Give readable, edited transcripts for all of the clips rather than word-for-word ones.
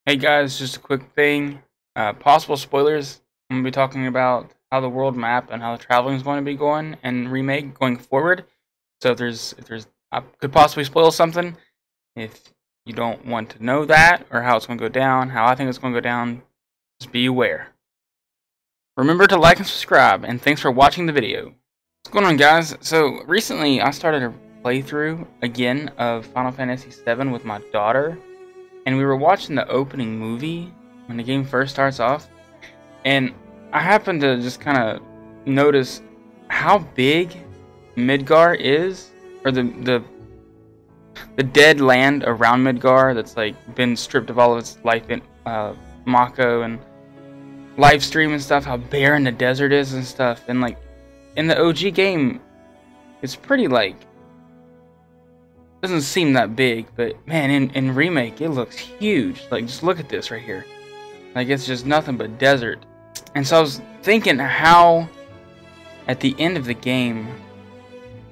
Hey guys, just a quick thing. Possible spoilers. I'm going to be talking about how the world map and how the traveling is going to be going and Remake going forward. So if there's I could possibly spoil something. If you don't want to know that or how it's going to go down, how I think it's going to go down, just be aware. Remember to like and subscribe, and thanks for watching the video. What's going on, guys? So recently I started a playthrough again of Final Fantasy VII with my daughter. And we were watching the opening movie when the game first starts off, and I happened to just kind of notice how big Midgar is, or the dead land around Midgar that's like been stripped of all of its life in Mako and live stream and stuff. How barren the desert is and stuff, and like in the OG game, it's pretty like. Doesn't seem that big, but man, in Remake it looks huge. Like, just look at this right here. Like, it's just nothing but desert. And so I was thinking how at the end of the game,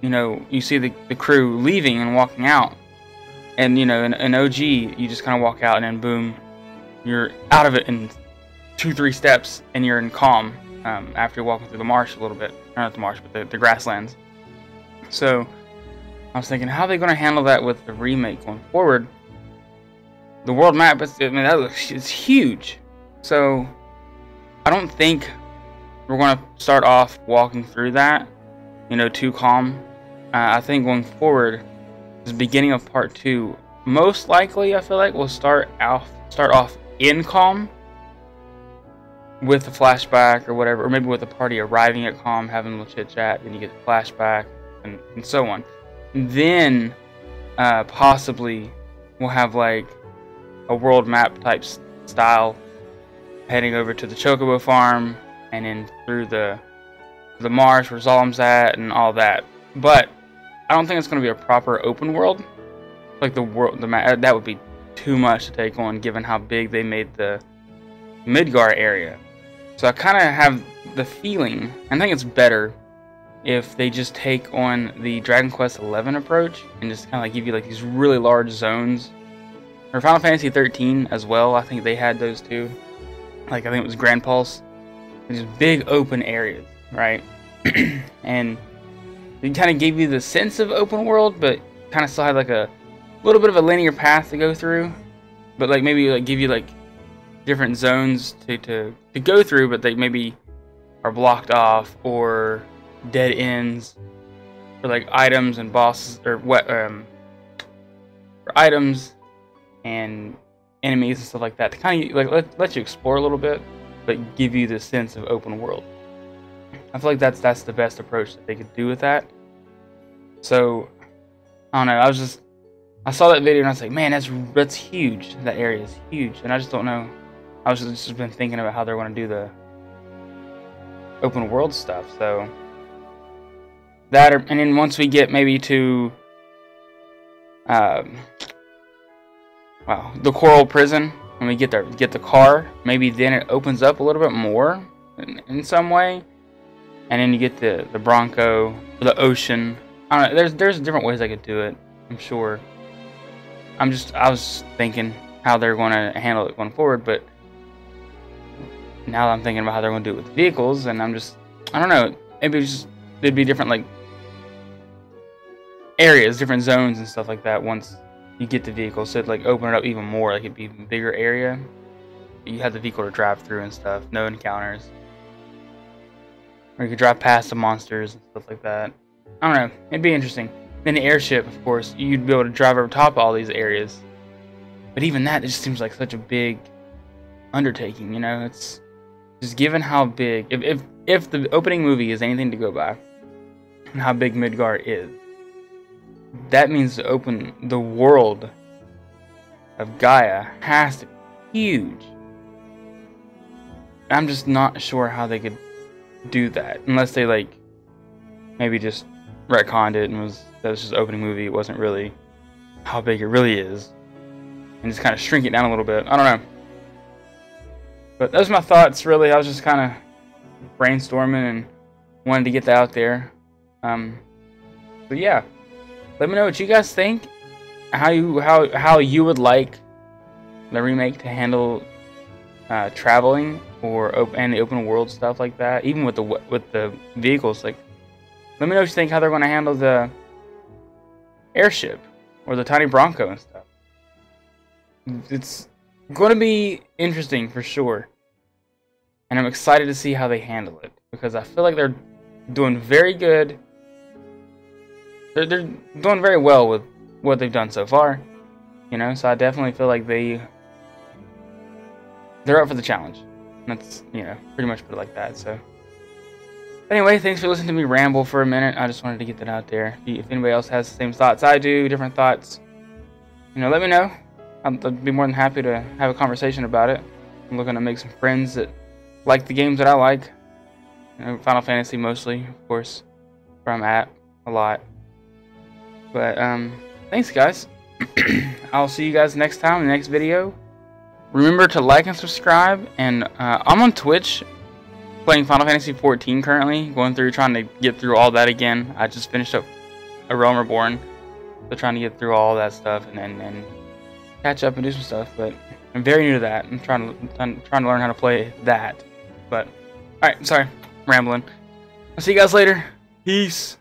you know, you see the crew leaving and walking out, and you know, in OG you just kind of walk out and then boom, you're out of it in 2-3 steps and you're in calm after walking through the marsh a little bit. Or not the marsh, but the grasslands. So I was thinking, how are they going to handle that with the remake going forward? The world map, it's huge. So I don't think we're going to start off walking through that, you know, too calm. I think going forward, the beginning of part 2, most likely I feel like we'll start off in calm with a flashback or whatever, or maybe with the party arriving at calm, having a little chit chat, then you get the flashback and so on. Then possibly we'll have like a world map type style, heading over to the Chocobo farm and then through the marsh where Zolom's at and all that. But I don't think it's going to be a proper open world. Like the map, that would be too much to take on given how big they made the Midgar area. So I kind of have the feeling, I think it's better if they just take on the Dragon Quest XI approach and just kind of like give you like these really large zones. Or Final Fantasy 13 as well, I think they had those too. Like I think it was Grand Pulse. These big open areas, right? And they kind of gave you the sense of open world, but kind of still had like a little bit of a linear path to go through. But like maybe like give you like different zones to go through, but they maybe are blocked off or dead ends for like items and bosses, or what for items and enemies and stuff like that, to kind of like let you explore a little bit but give you the sense of open world. I feel like that's the best approach that they could do with that. So I don't know, I saw that video and I was like, man, that's huge. That area is huge, and I just don't know. I was just been thinking about how they're going to do the open world stuff. So that, and then once we get maybe to the Coral Prison, when we get the car, maybe then it opens up a little bit more in some way, and then you get the Bronco, the ocean. I don't know. There's different ways I could do it, I'm sure. I was thinking how they're going to handle it going forward, but now that I'm thinking about how they're going to do it with the vehicles, and I don't know. Maybe there'd be different like areas, different zones and stuff like that once you get the vehicle, so it'd like open it up even more, like it'd be a bigger area. You have the vehicle to drive through and stuff, no encounters, or you could drive past the monsters and stuff like that. I don't know, it'd be interesting. Then the airship, of course, you'd be able to drive over top of all these areas, but even that, it just seems like such a big undertaking, you know. It's just given how big, if the opening movie is anything to go by and how big Midgar is, that means to open the world of Gaia has to be huge. I'm just not sure how they could do that unless they like maybe just retconned it and that was just opening movie. It wasn't really how big it really is, and just kind of shrink it down a little bit. I don't know. But those are my thoughts. Really, I was just kind of brainstorming and wanted to get that out there. But yeah. Let me know what you guys think, how you would like the remake to handle traveling and the open world stuff like that, even with the vehicles. Like, let me know what you think how they're going to handle the airship or the Tiny Bronco and stuff. It's going to be interesting for sure, and I'm excited to see how they handle it because I feel like they're doing very good. They're doing very well with what they've done so far, you know. So I definitely feel like they're up for the challenge. That's, you know, pretty much put it like that. So anyway, thanks for listening to me ramble for a minute. I just wanted to get that out there. If anybody else has the same thoughts I do, different thoughts, you know, let me know. I'd be more than happy to have a conversation about it. I'm looking to make some friends that like the games that I like. You know, Final Fantasy mostly, of course, where I'm at a lot. But thanks, guys. I'll see you guys next time in the next video. Remember to like and subscribe. And I'm on Twitch playing Final Fantasy 14 currently, going through trying to get through all that again. I just finished up A Realm Reborn, so trying to get through all that stuff and then catch up and do some stuff. But I'm very new to that. I'm trying to learn how to play that. But all right, sorry, rambling. I'll see you guys later. Peace.